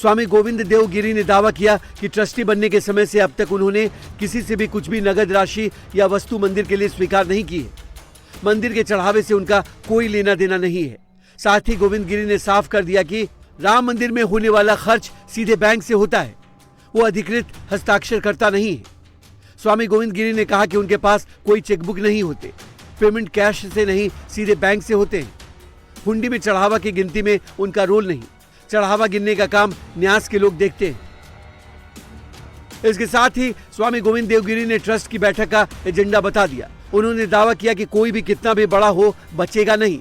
स्वामी गोविंद देव गिरी ने दावा किया कि ट्रस्टी बनने के समय से अब तक उन्होंने किसी से भी कुछ भी नगद राशि या वस्तु मंदिर के लिए स्वीकार नहीं की है। मंदिर के चढ़ावे से उनका कोई लेना देना नहीं है। साथ ही गोविंद गिरी ने साफ कर दिया कि राम मंदिर में होने वाला खर्च सीधे बैंक से होता है, वो अधिकृत हस्ताक्षरकर्ता नहीं है। स्वामी गोविंद गिरी ने कहा कि उनके पास कोई चेकबुक नहीं होते, पेमेंट कैश से नहीं सीधे बैंक से होते हैं। हुंडी में चढ़ावा की गिनती में उनका रोल नहीं, चढ़ावा गिनने का काम न्यास के लोग देखते हैं। इसके साथ ही स्वामी गोविंद देव गिरी ने ट्रस्ट की बैठक का एजेंडा बता दिया। उन्होंने दावा किया कि कोई भी कितना भी बड़ा हो बचेगा नहीं।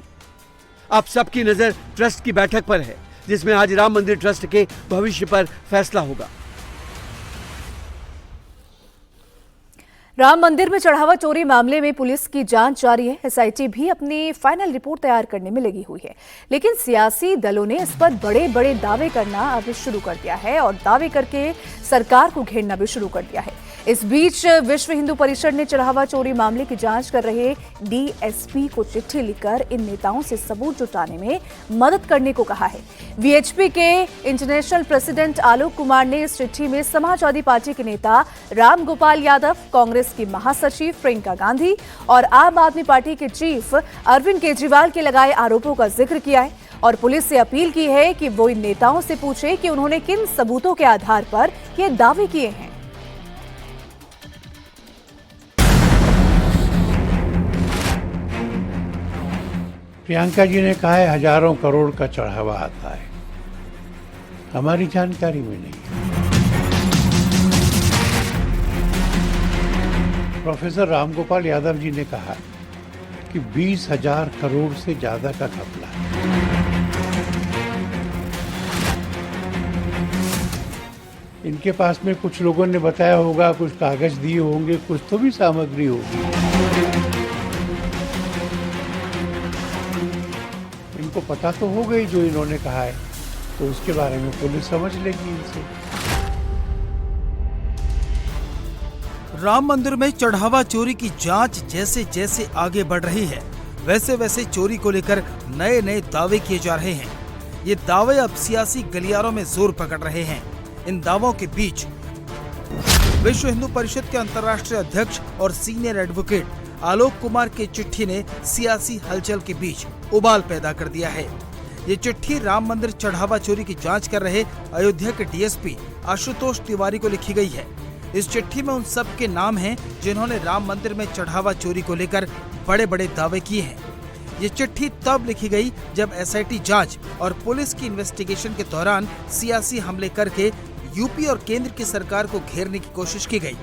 अब सबकी नजर ट्रस्ट की बैठक पर है, जिसमें आज राम मंदिर ट्रस्ट के भविष्य पर फैसला होगा। राम मंदिर में चढ़ावा चोरी मामले में पुलिस की जांच जारी है। एसआईटी भी अपनी फाइनल रिपोर्ट तैयार करने में लगी हुई है, लेकिन सियासी दलों ने इस पर बड़े बड़े दावे करना अब शुरू कर दिया है और दावे करके सरकार को घेरना भी शुरू कर दिया है। इस बीच विश्व हिंदू परिषद ने चढ़ावा चोरी मामले की जांच कर रहे डीएसपी को चिट्ठी लिखकर इन नेताओं से सबूत जुटाने में मदद करने को कहा है। वीएचपी के इंटरनेशनल प्रेसिडेंट आलोक कुमार ने इस चिट्ठी में समाजवादी पार्टी के नेता राम गोपाल यादव, कांग्रेस की महासचिव प्रियंका गांधी और आम आदमी पार्टी के चीफ अरविंद केजरीवाल के लगाए आरोपों का जिक्र किया है और पुलिस से अपील की है कि वो इन नेताओं से पूछे कि उन्होंने किन सबूतों के आधार पर ये दावे किए हैं। प्रियंका जी ने कहा है हजारों करोड़ का चढ़ावा आता है, हमारी जानकारी में नहीं है। प्रोफेसर रामगोपाल यादव जी ने कहा कि 20,000 करोड़ से ज्यादा का घपला है। इनके पास में कुछ लोगों ने बताया होगा, कुछ कागज दिए होंगे, कुछ तो भी सामग्री होगी। इनको पता तो हो गई जो इन्होंने कहा है, तो उसके बारे में पुलिस समझ लेगी इनसे। राम मंदिर में चढ़ावा चोरी की जांच जैसे जैसे आगे बढ़ रही है, वैसे वैसे चोरी को लेकर नए नए दावे किए जा रहे हैं। ये दावे अब सियासी गलियारों में जोर पकड़ रहे हैं। इन दावों के बीच विश्व हिंदू परिषद के अंतर्राष्ट्रीय अध्यक्ष और सीनियर एडवोकेट आलोक कुमार की चिट्ठी ने सियासी हलचल के बीच उबाल पैदा कर दिया है। ये चिट्ठी राम मंदिर चढ़ावा चोरी की जांच कर रहे अयोध्या के डीएसपी आशुतोष तिवारी को लिखी गई है। इस चिट्ठी में उन सब के नाम हैं जिन्होंने राम मंदिर में चढ़ावा चोरी को लेकर बड़े बड़े दावे किए हैं। ये चिट्ठी तब लिखी गई जब एसआईटी जांच और पुलिस की इन्वेस्टिगेशन के दौरान सियासी हमले करके यूपी और केंद्र की सरकार को घेरने की कोशिश की गई।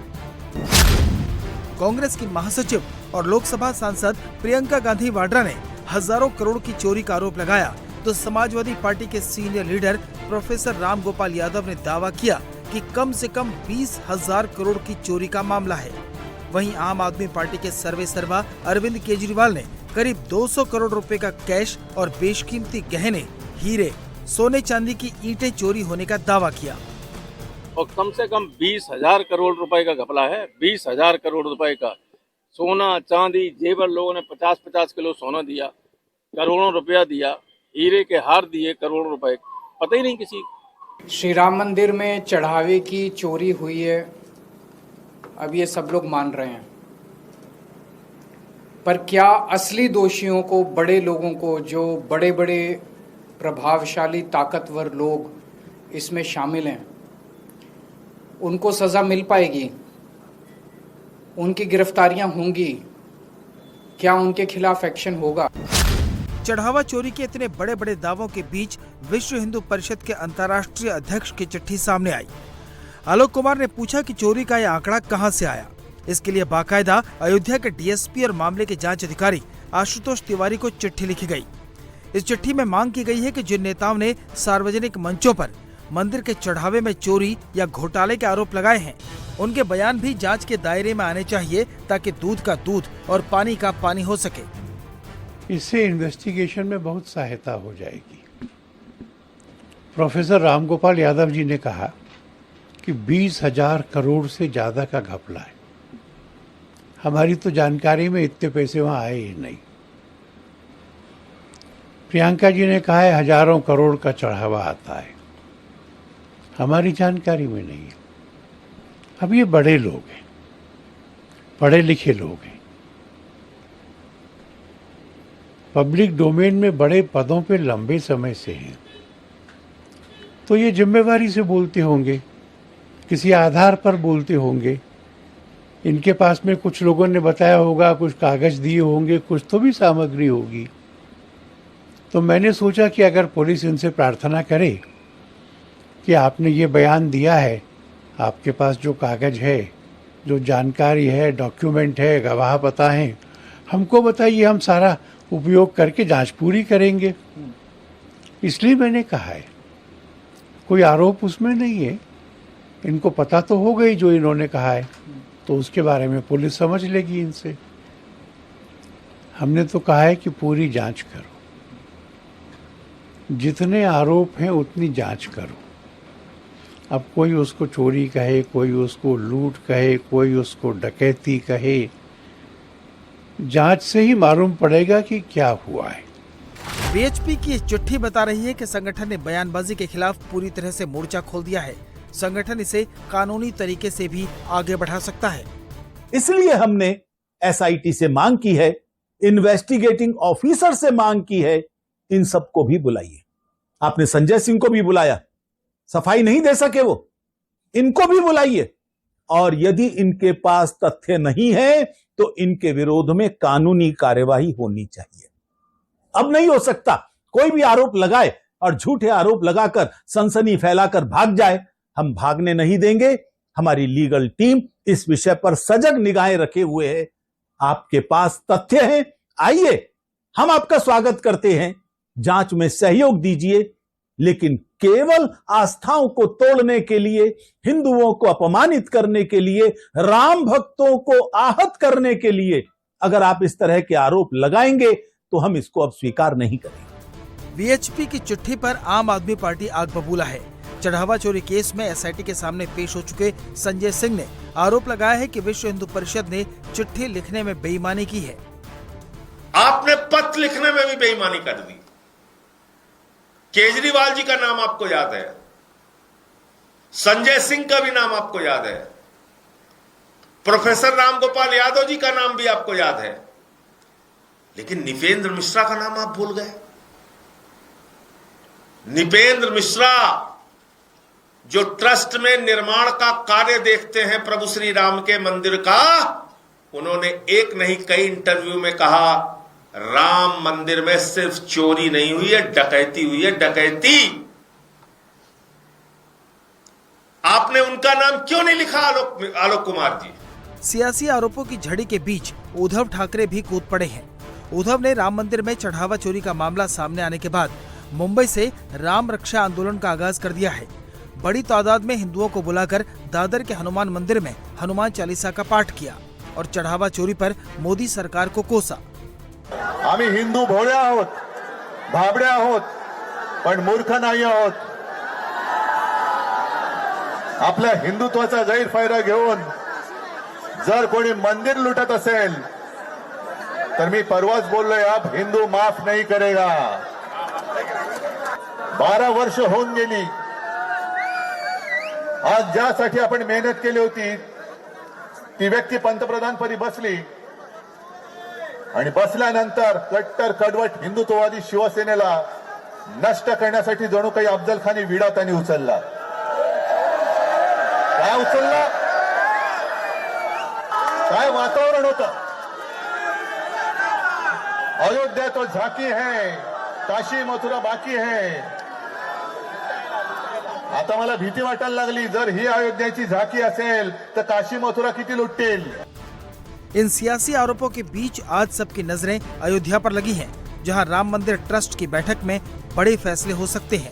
कांग्रेस की महासचिव और लोकसभा सांसद प्रियंका गांधी वाड्रा ने हजारों करोड़ की चोरी का आरोप लगाया, तो समाजवादी पार्टी के senior leader professor Ram Gopal Yadav ने दावा किया कि कम से कम 20,000 करोड़ की चोरी का मामला है। वहीं आम आदमी पार्टी के सर्वे सर्वा अरविंद केजरीवाल ने करीब 200 करोड़ रुपए का कैश और बेशकीमती गहने, हीरे, सोने चांदी की ईंटें चोरी होने का दावा किया। और कम से कम 20,000 करोड़ रुपए का घपला है। 20,000 करोड़ रुपए का सोना चांदी जेवर, लोगों ने 50-50 किलो सोना दिया, करोड़ों रुपया दिया, हीरे के हार दिए करोड़ों रुपए, पता ही नहीं किसी। श्री राम मंदिर में चढ़ावे की चोरी हुई है, अब ये सब लोग मान रहे हैं, पर क्या असली दोषियों को, बड़े लोगों को, जो बड़े बड़े प्रभावशाली ताकतवर लोग इसमें शामिल हैं, उनको सजा मिल पाएगी? उनकी गिरफ्तारियां होंगी? क्या उनके खिलाफ एक्शन होगा? चढ़ावा चोरी के इतने बड़े बड़े दावों के बीच विश्व हिंदू परिषद के अंतर्राष्ट्रीय अध्यक्ष की चिट्ठी सामने आई। आलोक कुमार ने पूछा कि चोरी का यह आंकड़ा कहां से आया। इसके लिए बाकायदा अयोध्या के डीएसपी और मामले के जांच अधिकारी आशुतोष तिवारी को चिट्ठी लिखी गई। इस चिट्ठी में मांग की गई है कि जिन नेताओं ने सार्वजनिक मंचों पर मंदिर के चढ़ावे में चोरी या घोटाले के आरोप लगाए हैं, उनके बयान भी जांच के दायरे में आने चाहिए, ताकि दूध का दूध और पानी का पानी हो सके। इससे इन्वेस्टिगेशन में बहुत सहायता हो जाएगी। प्रोफेसर रामगोपाल यादव जी ने कहा कि 20,000 करोड़ से ज्यादा का घपला है, हमारी तो जानकारी में इतने पैसे वहां आए ही नहीं। प्रियंका जी ने कहा है हजारों करोड़ का चढ़ावा आता है, हमारी जानकारी में नहीं है। अब ये बड़े लोग हैं, पढ़े लिखे लोग हैं, पब्लिक डोमेन में बड़े पदों पे लंबे समय से हैं, तो ये जिम्मेवारी से बोलते होंगे, किसी आधार पर बोलते होंगे। इनके पास में कुछ लोगों ने बताया होगा, कुछ कागज दिए होंगे, कुछ तो भी सामग्री होगी। तो मैंने सोचा कि अगर पुलिस इनसे प्रार्थना करे कि आपने ये बयान दिया है, आपके पास जो कागज है, जो जानकारी है, डॉक्यूमेंट है, गवाह पता है, हमको बताइए, हम सारा उपयोग करके जांच पूरी करेंगे। इसलिए मैंने कहा है, कोई आरोप उसमें नहीं है, इनको पता तो हो गई जो इन्होंने कहा है, तो उसके बारे में पुलिस समझ लेगी इनसे। हमने तो कहा है कि पूरी जांच करो, जितने आरोप हैं उतनी जांच करो। अब कोई उसको चोरी कहे, कोई उसको लूट कहे, कोई उसको डकैती कहे, जांच से ही मालूम पड़ेगा कि क्या हुआ है। बीएचपी की ये चिट्ठी बता रही है कि संगठन ने बयानबाजी के खिलाफ पूरी तरह से मोर्चा खोल दिया है। संगठन इसे कानूनी तरीके से भी आगे बढ़ा सकता है। इसलिए हमने एसआईटी से मांग की है, इन्वेस्टिगेटिंग ऑफिसर से मांग की है, इन सबको भी बुलाइए। आपने संजय सिंह को भी बुलाया, सफाई नहीं दे सके वो, इनको भी बुलाइए। और यदि इनके पास तथ्य नहीं है तो इनके विरोध में कानूनी कार्यवाही होनी चाहिए। अब नहीं हो सकता कोई भी आरोप लगाए और झूठे आरोप लगाकर सनसनी फैलाकर भाग जाए। हम भागने नहीं देंगे। हमारी लीगल टीम इस विषय पर सजग निगाहें रखे हुए है। आपके पास तथ्य हैं, आइए, हम आपका स्वागत करते हैं, जांच में सहयोग दीजिए। लेकिन केवल आस्थाओं को तोड़ने के लिए, हिंदुओं को अपमानित करने के लिए, राम भक्तों को आहत करने के लिए अगर आप इस तरह के आरोप लगाएंगे तो हम इसको अब स्वीकार नहीं करेंगे। बीएचपी की चिट्ठी पर आम आदमी पार्टी आग बबूला है। चढ़ावा चोरी केस में एसआईटी के सामने पेश हो चुके संजय सिंह ने आरोप लगाया है कि विश्व हिंदू परिषद ने चिट्ठी लिखने में बेईमानी की है। आपने पत्र लिखने में भी बेईमानी कर दी। केजरीवाल जी का नाम आपको याद है, संजय सिंह का भी नाम आपको याद है, प्रोफेसर रामगोपाल यादव जी का नाम भी आपको याद है, लेकिन निपेंद्र मिश्रा का नाम आप भूल गए। निपेंद्र मिश्रा जो ट्रस्ट में निर्माण का कार्य देखते हैं प्रभु श्री राम के मंदिर का, उन्होंने एक नहीं कई इंटरव्यू में कहा, राम मंदिर में सिर्फ चोरी नहीं हुई है, डकैती हुई है, डकैती। आपने उनका नाम क्यों नहीं लिखा, आलोक कुमार जी? सियासी आरोपों की झड़ी के बीच उद्धव ठाकरे भी कूद पड़े हैं। उद्धव ने राम मंदिर में चढ़ावा चोरी का मामला सामने आने के बाद मुंबई से राम रक्षा आंदोलन का आगाज कर दिया है। बड़ी तादाद में हिंदुओं को बुलाकर दादर के हनुमान मंदिर में हनुमान चालीसा का पाठ किया और चढ़ावा चोरी पर मोदी सरकार को कोसा। आम्ही हिंदू भोळ्या आहोत, भाबड्या आहोत, पण मूर्ख नाही आहोत। आपल्या हिंदुत्वाचा गैरफायदा घेऊन जर कोणी मंदिर लुटत असेल तर मी परवाच बोललोय, आप हिंदू माफ नहीं करेगा। 12 वर्ष होऊन गेली। आज ज्यासाठी आपण मेहनत केली होती ती व्यक्ती पंतप्रधानपदी बसली आणि बसल्यानंतर कट्टर कडवट हिंदुत्ववादी शिवसेनेला नष्ट करण्यासाठी जणू काही अफजल खानी विडा त्यांनी उचलला। काय उचलला? काय वातावरण होतं? अयोध्या तो झांकी है, काशी मथुरा बाकी है। आता मला भीती वाटायला लागली, जर ही अयोध्याची झांकी असेल तर काशी मथुरा किती लुटतील। इन सियासी आरोपों के बीच आज सबकी नजरें अयोध्या पर लगी हैं, जहां राम मंदिर ट्रस्ट की बैठक में बड़े फैसले हो सकते हैं।